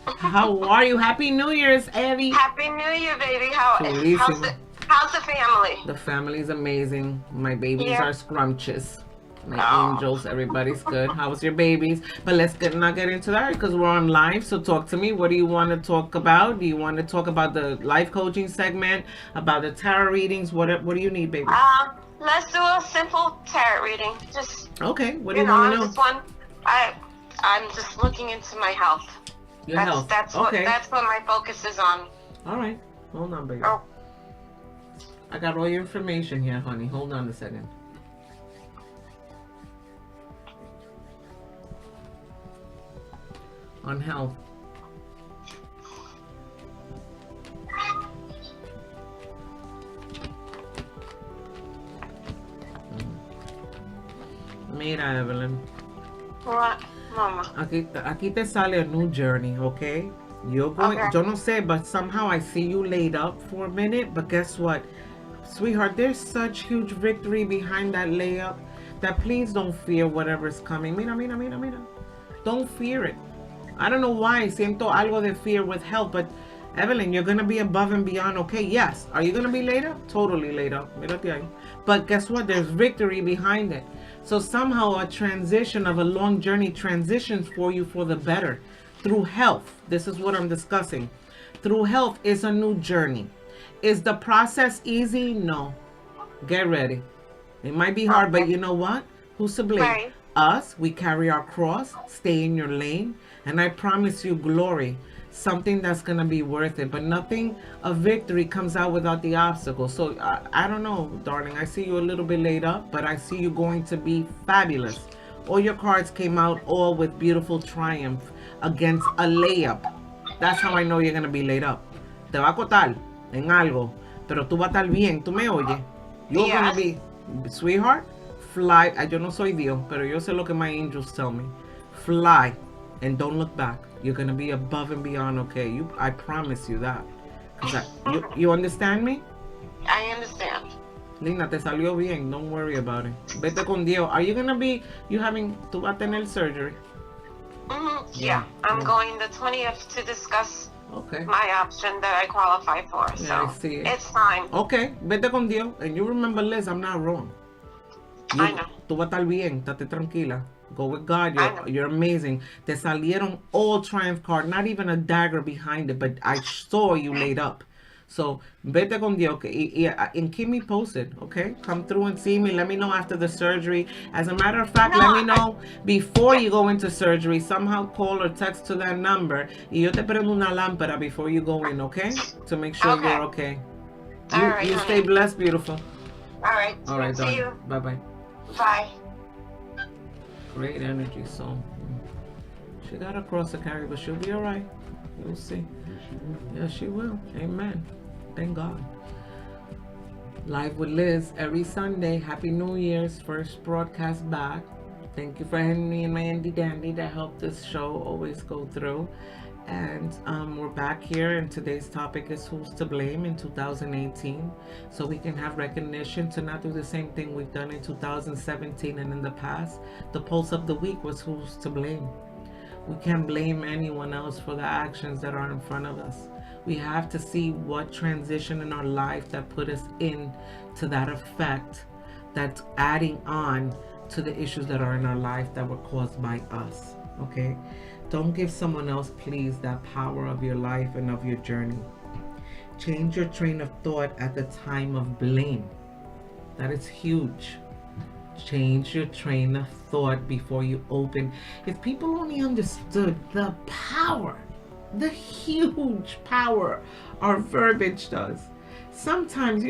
S1: How are you? Happy New Year's, Evie.
S5: Happy New Year, baby.
S1: Chulísimo.
S5: How's the family?
S1: The family's amazing. My babies
S5: Yeah.
S1: are scrumptious. My
S5: Aw.
S1: angels, everybody's good. How's your babies? But let's not get into that because we're on live. So talk to me. What do you want to talk about? Do you want to talk about the life coaching segment, about the tarot readings? What do you need, baby?
S5: Let's do a simple tarot reading. Just
S1: Okay. What do
S5: you
S1: you
S5: know,
S1: want
S5: I'm
S1: to
S5: just
S1: know?
S5: I'm just looking into my health.
S1: Your health.
S5: That's
S1: Okay.
S5: what my focus is on.
S1: All right. Hold on, baby.
S5: Oh.
S1: I got all your information here, honey. Hold on a second. On health. Mira, Evelyn.
S5: What, Mama?
S1: Aquí te sale a new journey, okay? You're going,
S5: Okay.
S1: yo no sé, but somehow I see you laid up for a minute, but guess what? Sweetheart, there's such huge victory behind that layup that please don't fear whatever's coming. Mira, mira, mira, mira. Don't fear it. I don't know why siento algo de fear with health, but Evelyn, you're gonna be above and beyond, okay? Yes. Are you gonna be laid up? Totally laid up. Mírate ahí. But guess what? There's victory behind it. So somehow a transition of a long journey transitions for you for the better. Through health. This is what I'm discussing. Through health is a new journey. Is the process easy? No. Get ready. It might be hard, but you know what? Who's to blame?
S5: Right.
S1: Us. We carry our cross. Stay in your lane. And I promise you glory. Something that's going to be worth it. But nothing of victory comes out without the obstacle. So I don't know, darling. I see you a little bit laid up, but I see you going to be fabulous. All your cards came out all with beautiful triumph against a layup. That's how I know you're going to be laid up. Te va a cotar en algo, pero tú vas a estar bien. ¿Tú me oyes? You're
S5: Yes.
S1: going to be, sweetheart, fly. Yo no soy Dios, pero yo sé lo que my angels tell me. Fly and don't look back. You're going to be above and beyond, okay? I promise you that. You understand me?
S5: I understand.
S1: Lina, te salió bien. Don't worry about it. Vete con Dios. Are you going to be, tú vas a tener surgery?
S5: Yeah. I'm going the 20th to discuss
S1: Okay.
S5: my option that I qualify for.
S1: Yeah,
S5: So
S1: I see it.
S5: it's fine.
S1: Okay, vete con Dios. And you remember, Liz, I'm not wrong.
S5: I know.
S1: Tú vas a estar bien. Estate tranquila. Go with God.
S5: I know.
S1: You're amazing. Te salieron all triumph card. Not even a dagger behind it, but I saw you laid up. So, vete con Dios. Okay? And keep me posted, okay? Come through and see me. Let me know after the surgery. As a matter of fact,
S5: No,
S1: let me know before you go into surgery. Somehow call or text to that number. Y yo te prendo una lámpara before you go in, okay? To make sure
S5: Okay.
S1: you're okay.
S5: All right,
S1: You
S5: honey.
S1: stay blessed, beautiful.
S5: All right.
S1: All right,
S5: See you.
S1: darling. Bye-bye.
S5: Bye.
S1: Great energy, so she got a cross to carry, but she'll be all right. You'll see. Yeah, she will. Amen. Thank God. Live with Liz every Sunday. Happy New Year's. First broadcast back. Thank you for Henry and my Andy Dandy that helped this show always go through. And we're back here, and today's topic is who's to blame in 2018, so we can have recognition to not do the same thing we've done in 2017 and in the past. The pulse of the week was who's to blame. We can't blame anyone else for the actions that are in front of us. We have to see what transition in our life that put us in to that effect, that's adding on to the issues that are in our life that were caused by us. Okay? Don't give someone else, please, that power of your life and of your journey. Change your train of thought at the time of blame. That is huge. Change your train of thought before you open. If people only understood the power, the huge power our verbiage does. Sometimes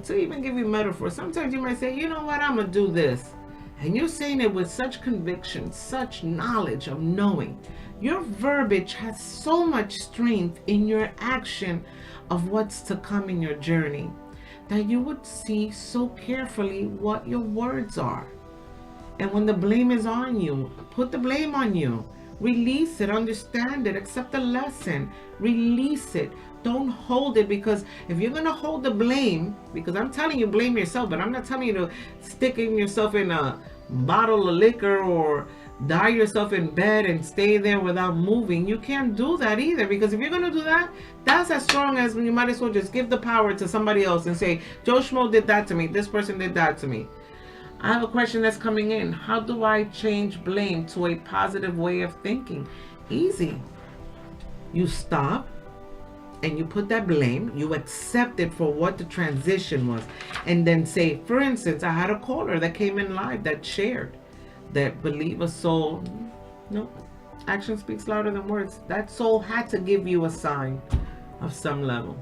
S1: to even give you metaphor, sometimes you might say, you know what, I'm going to do this. And you're saying it with such conviction, such knowledge of knowing. Your verbiage has so much strength in your action of what's to come in your journey that you would see so carefully what your words are. And when the blame is on you, put the blame on you. Release it, understand it, accept the lesson, release it. Don't hold it, because if you're going to hold the blame, because I'm telling you, blame yourself, but I'm not telling you to stick yourself in a bottle of liquor or die yourself in bed and stay there without moving. You can't do that either, because if you're going to do that, that's as strong as you might as well just give the power to somebody else and say, Joe Schmo did that to me, this person did that to me. I have a question that's coming in. How do I change blame to a positive way of thinking? Easy. You stop and you put that blame, you accept it for what the transition was, and then say, for instance, I had a caller that came in live that shared that believe a soul, no, action speaks louder than words. That soul had to give you a sign of some level.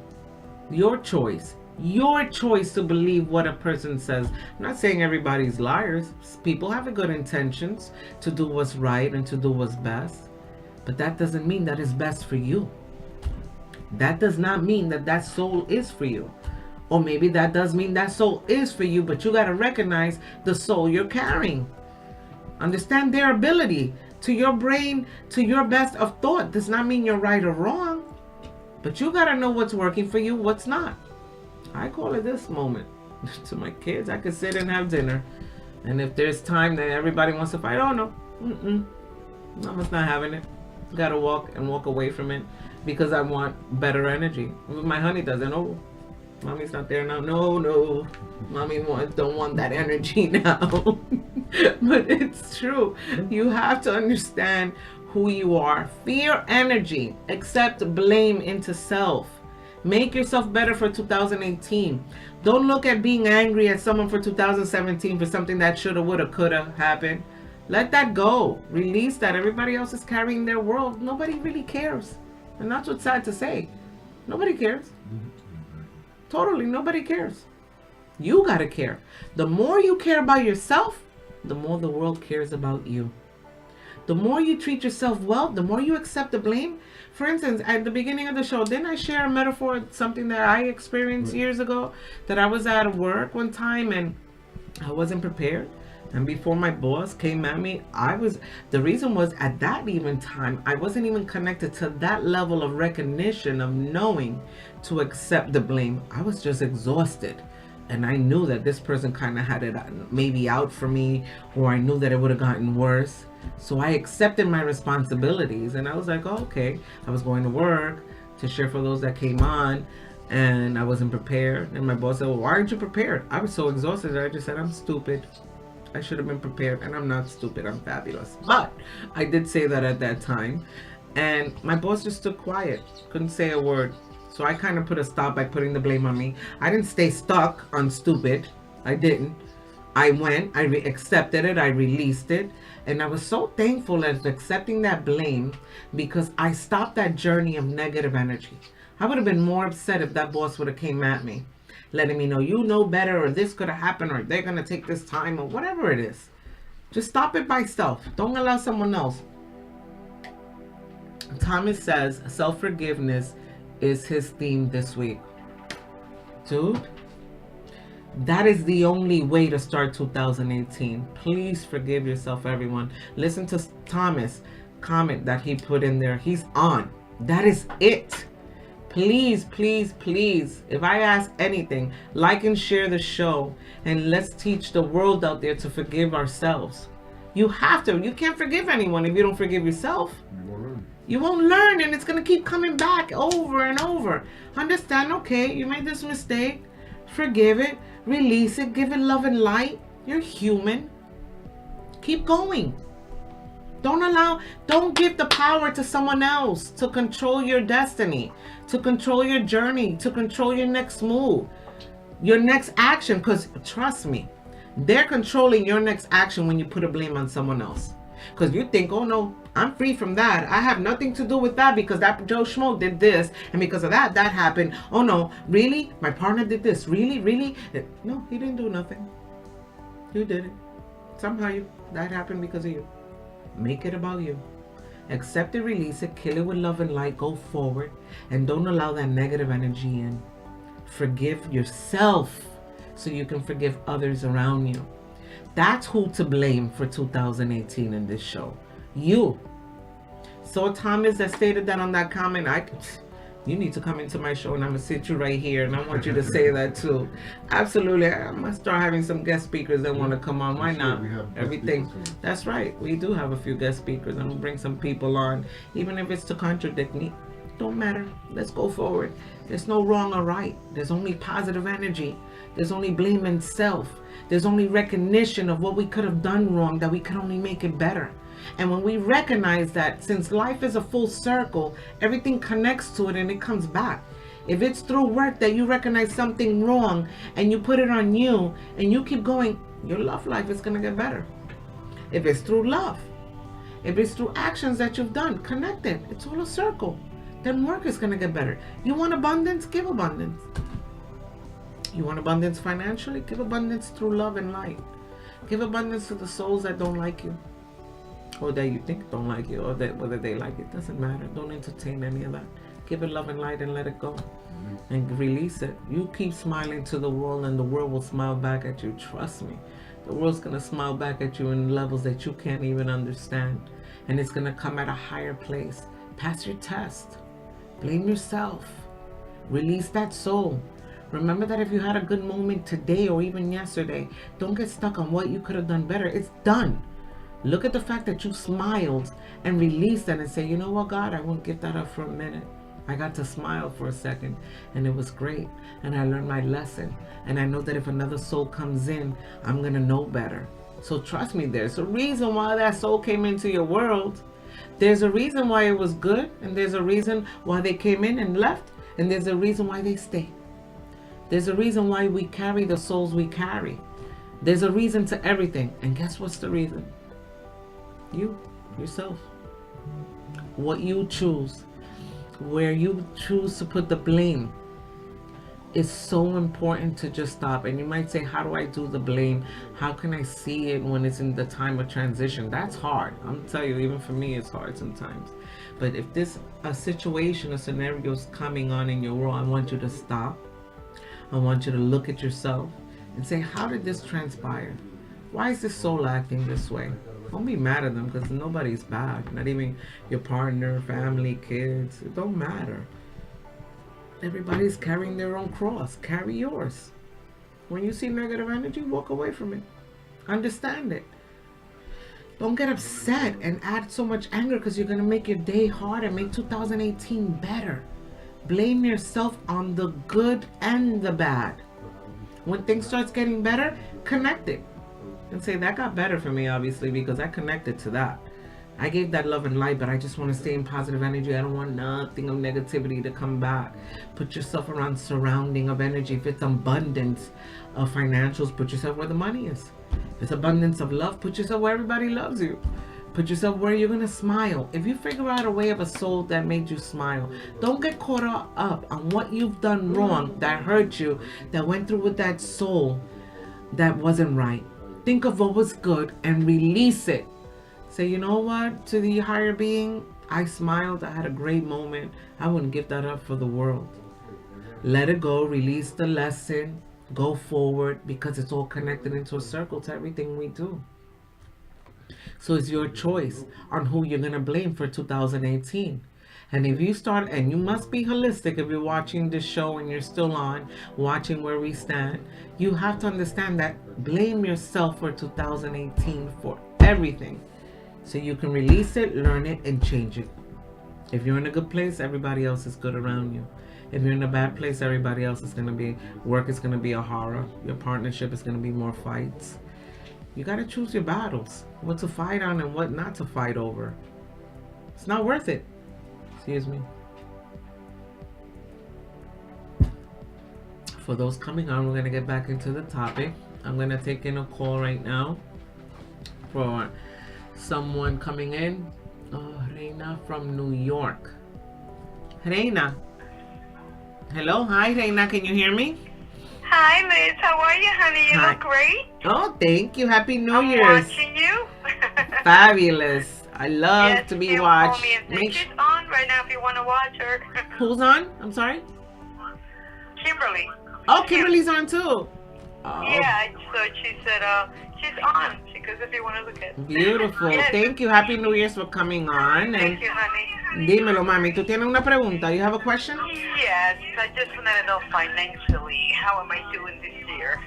S1: Your choice to believe what a person says. I'm not saying everybody's liars. People have good intentions to do what's right and to do what's best, but that doesn't mean that it's best for you. That does not mean that that soul is for you. Or maybe that does mean that soul is for you, but you got to recognize the soul you're carrying. Understand their ability. To your brain, to your best of thought, does not mean you're right or wrong, but you got to know what's working for you, what's not. I call it this moment. To my kids, I could sit and have dinner, and if there's time that everybody wants to fight, oh no, Mama's not having it. Gotta walk away from it, because I want better energy. My honey doesn't. Oh, Mommy's not there now. No, Mommy don't want that energy now. But it's true. You have to understand who you are. Fear energy. Accept blame into self. Make yourself better for 2018. Don't look at being angry at someone for 2017 for something that shoulda, woulda, coulda happened. Let that go. Release that. Everybody else is carrying their world. Nobody really cares. And that's what's sad to say. Nobody cares. Totally, nobody cares. You gotta care. The more you care about yourself, the more the world cares about you. The more you treat yourself well, the more you accept the blame. For instance, at the beginning of the show, didn't I share a metaphor, something that I experienced years ago? That I was at work one time and I wasn't prepared. And before my boss came at me, the reason was at that even time, I wasn't even connected to that level of recognition of knowing to accept the blame. I was just exhausted. And I knew that this person kind of had it maybe out for me, or I knew that it would have gotten worse. So I accepted my responsibilities and I was like, oh, okay. I was going to work to share for those that came on, and I wasn't prepared. And my boss said, well, why aren't you prepared? I was so exhausted that I just said, I'm stupid. I should have been prepared, and I'm not stupid. I'm fabulous. But I did say that at that time, and my boss just stood quiet, couldn't say a word. So I kind of put a stop by putting the blame on me. I didn't stay stuck on stupid. I didn't. I went, I accepted it, I released it, and I was so thankful at accepting that blame, because I stopped that journey of negative energy. I would have been more upset if that boss would have came at me, letting me know, you know better, or this could have happened, or they're going to take this time, or whatever it is. Just stop it by self. Don't allow someone else. Thomas says self-forgiveness is his theme this week. Dude, that is the only way to start 2018. Please forgive yourself, everyone. Listen to Thomas' comment that he put in there. He's on. That is it. Please, please, please, if I ask anything, like and share the show, and let's teach the world out there to forgive ourselves. You have to. You can't forgive anyone if you don't forgive yourself. You won't learn, and it's going to keep coming back over and over. Understand, okay, you made this mistake. Forgive it. Release it. Give it love and light. You're human. Keep going. Don't give the power to someone else to control your destiny, to control your journey, to control your next move, your next action. Because trust me, they're controlling your next action when you put a blame on someone else. Because you think, oh no, I'm free from that. I have nothing to do with that because that Joe Schmo did this. And because of that, that happened. Oh no, really? My partner did this. Really? Really? No, he didn't do nothing. You did it. Somehow that happened because of you. Make it about you. Accept it, release it, kill it with love and light, go forward, and don't allow that negative energy in. Forgive yourself so you can forgive others around you. That's who to blame for 2018 in this show. You. So Thomas that stated that on that comment, you need to come into my show and I'm gonna sit you right here and I want you to say that too. Absolutely. I'm gonna start having some guest speakers that want to come on. Why not? Everything. That's right. We do have a few guest speakers. I'm gonna bring some people on, even if it's to contradict me. Don't matter. Let's go forward. There's no wrong or right. There's only positive energy. There's only blaming self. There's only recognition of what we could have done wrong, that we could only make it better. And when we recognize that, since life is a full circle, everything connects to it and it comes back. If it's through work that you recognize something wrong and you put it on you and you keep going, your love life is going to get better. If it's through love, if it's through actions that you've done, connect it. It's all a circle. Then work is going to get better. You want abundance? Give abundance. You want abundance financially? Give abundance through love and light. Give abundance to the souls that don't like you, or that you think don't like you, or that whether they like it, doesn't matter. Don't entertain any of that. Give it love and light and let it go. And release it. You keep smiling to the world and the world will smile back at you. Trust me. The world's going to smile back at you in levels that you can't even understand. And it's going to come at a higher place. Pass your test. Blame yourself. Release that soul. Remember that if you had a good moment today or even yesterday, don't get stuck on what you could have done better. It's done. Look at the fact that you smiled and released that and say, you know what, God, I won't give that up for a minute. I got to smile for a second and it was great. And I learned my lesson. And I know that if another soul comes in, I'm going to know better. So trust me, there's a reason why that soul came into your world. There's a reason why it was good. And there's a reason why they came in and left. And there's a reason why they stay. There's a reason why we carry the souls we carry. There's a reason to everything. And guess what's the reason? You, yourself. What you choose. Where you choose to put the blame. It's so important to just stop. And you might say, how do I do the blame? How can I see it when it's in the time of transition? That's hard. I'm telling you, even for me, it's hard sometimes. But if this a situation, a scenario is coming on in your world, I want you to stop. I want you to look at yourself and say, how did this transpire? Why is this soul acting this way? Don't be mad at them because nobody's bad. Not even your partner, family, kids. It don't matter. Everybody's carrying their own cross. Carry yours. When you see negative energy, walk away from it. Understand it. Don't get upset and add so much anger because you're going to make your day hard and make 2018 better. Blame yourself on the good and the bad. When things starts getting better, connect it. And say, that got better for me, obviously, because I connected to that. I gave that love and light, but I just want to stay in positive energy. I don't want nothing of negativity to come back. Put yourself around surrounding of energy. If it's abundance of financials, put yourself where the money is. If it's abundance of love, put yourself where everybody loves you. Put yourself where you're going to smile. If you figure out a way of a soul that made you smile, don't get caught up on what you've done wrong, that hurt you, that went through with that soul that wasn't right. Think of what was good and release it. Say, you know what, to the higher being, I smiled, I had a great moment. I wouldn't give that up for the world. Let it go, release the lesson, go forward, because it's all connected into a circle to everything we do. So it's your choice on who you're going to blame for 2018. And if you start, and you must be holistic if you're watching this show and you're still on, watching Where We Stand, you have to understand that blame yourself for 2018 for everything. So you can release it, learn it, and change it. If you're in a good place, everybody else is good around you. If you're in a bad place, everybody else is going to be, work is going to be a horror. Your partnership is going to be more fights. You got to choose your battles, what to fight on and what not to fight over. It's not worth it. Excuse me. For those coming on, we're going to get back into the topic. I'm going to take in a call right now for someone coming in. Reina from New York. Reina. Hello. Hi, Reina. Can you hear me?
S2: Hi, Liz. How are you, honey? You
S1: Hi.
S2: look great.
S1: Oh, thank you. Happy New
S2: I'm
S1: Year's.
S2: watching you.
S1: Fabulous. I love
S2: Yes,
S1: to be
S2: she'll
S1: watched.
S2: call me and say, she's on right now if you want to watch her.
S1: Who's on? I'm sorry.
S2: Kimberly.
S1: Oh, Kimberly's on too. Oh.
S2: Yeah, so she said, she's on. She
S6: because if you're one of the kids.
S1: Beautiful.
S6: Yes.
S1: Thank you. Happy New Year's for coming on. And
S6: Thank you, honey.
S1: dímelo, mami. ¿Tú tienes una pregunta? You have a question?
S6: Yes, I just wanted to know financially, how am I doing this year?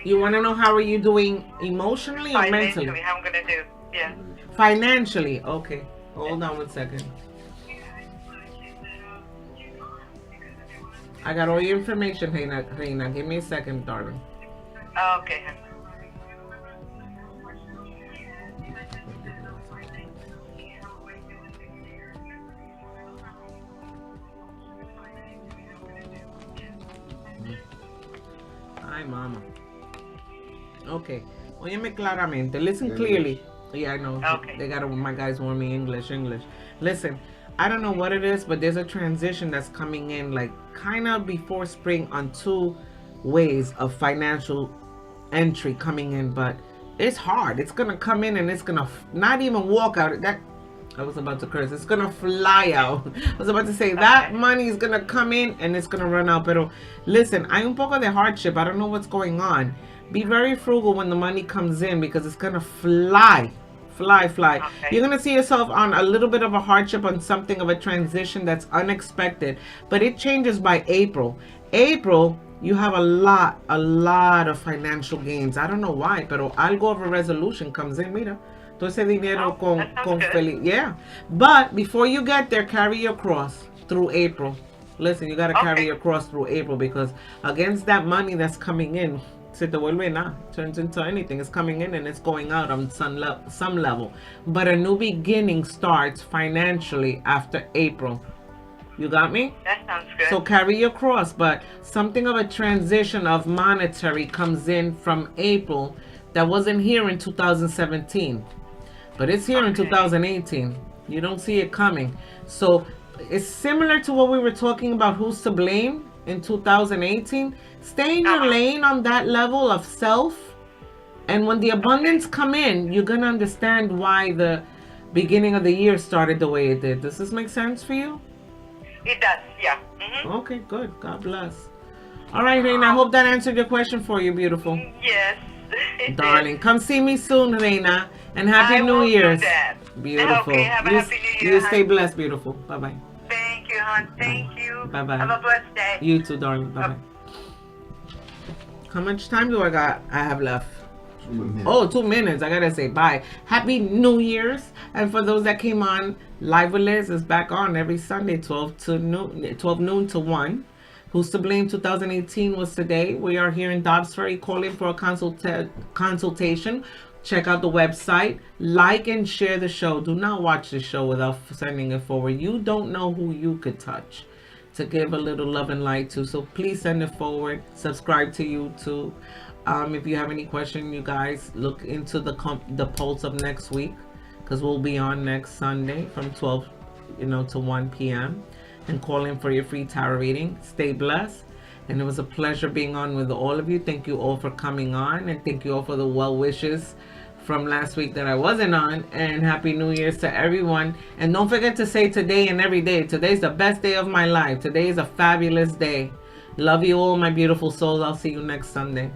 S1: You want to know how are you doing emotionally or
S6: Financially,
S1: mentally?
S6: how I'm gonna do? Yeah.
S1: Financially. Okay. Hold on 1 second. I got all your information, Reina. Give me a second, darling.
S6: Okay, honey.
S1: Ay, mama. Okay. Óyeme claramente. Listen clearly. Yeah, I know.
S6: Okay.
S1: They got my guys want me English. Listen, I don't know what it is, but there's a transition that's coming in, like kind of before spring, on two ways of financial entry coming in, but it's hard. It's gonna come in and it's gonna not even walk out. That I was about to curse. It's gonna fly out. I was about to say that money is gonna come in and it's gonna run out. Pero listen, hay un poco de hardship. I don't know what's going on. Be very frugal when the money comes in because it's gonna fly. Okay. You're gonna see yourself on a little bit of a hardship, on something of a transition that's unexpected, but it changes by April. April, you have a lot of financial gains. I don't know why, pero algo of a resolution comes in. Mira, todo ese dinero con feliz. Yeah, but before you get there, carry your cross through April. Listen, you gotta carry your cross through April because against that money that's coming in, se te vuelve nada, turns into anything. It's coming in and it's going out on some level. But a new beginning starts financially after April. You got me?
S6: That sounds good.
S1: So carry your cross, but something of a transition of monetary comes in from April that wasn't here in 2017. But it's here in 2018. You don't see it coming. So it's similar to what we were talking about, who's to blame in 2018. Stay in your lane on that level of self, and when the abundance come in, you're gonna understand why the beginning of the year started the way it did. Does this make sense for you?
S6: It does, yeah.
S1: Okay, good. God bless. All right, Reina, I hope that answered your question for you, beautiful.
S6: Yes.
S1: Darling, come see me soon, Reina, and Happy
S6: I
S1: New
S6: will do
S1: Year's.
S6: that.
S1: Beautiful.
S6: Okay, have a Happy New Year,
S1: You stay
S6: hon.
S1: blessed, beautiful. Bye-bye.
S6: Thank you, hon. Thank you.
S1: Bye-bye.
S6: Have a blessed day.
S1: You too, darling. Bye-bye. How much time do I have left?
S4: 2 minutes.
S1: Oh, 2 minutes. I gotta say bye. Happy New Year's. And for those that came on, Live with Liz is back on every Sunday, 12 noon to 1. Who's to Blame 2018 was today. We are here in Dobbs Ferry calling for a consultation. Check out the website. Like and share the show. Do not watch the show without sending it forward. You don't know who you could touch to give a little love and light to. So please send it forward. Subscribe to YouTube. If you have any question, you guys look into the polls of next week, because we'll be on next Sunday from 12 to 1 p.m. and call in for your free tarot reading. Stay blessed, and it was a pleasure being on with all of you. Thank you all for coming on, and thank you all for the well wishes from last week that I wasn't on. And Happy New Year's to everyone. And don't forget to say today and every day, today's the best day of my life. Today is a fabulous day. Love you all, my beautiful souls. I'll see you next Sunday.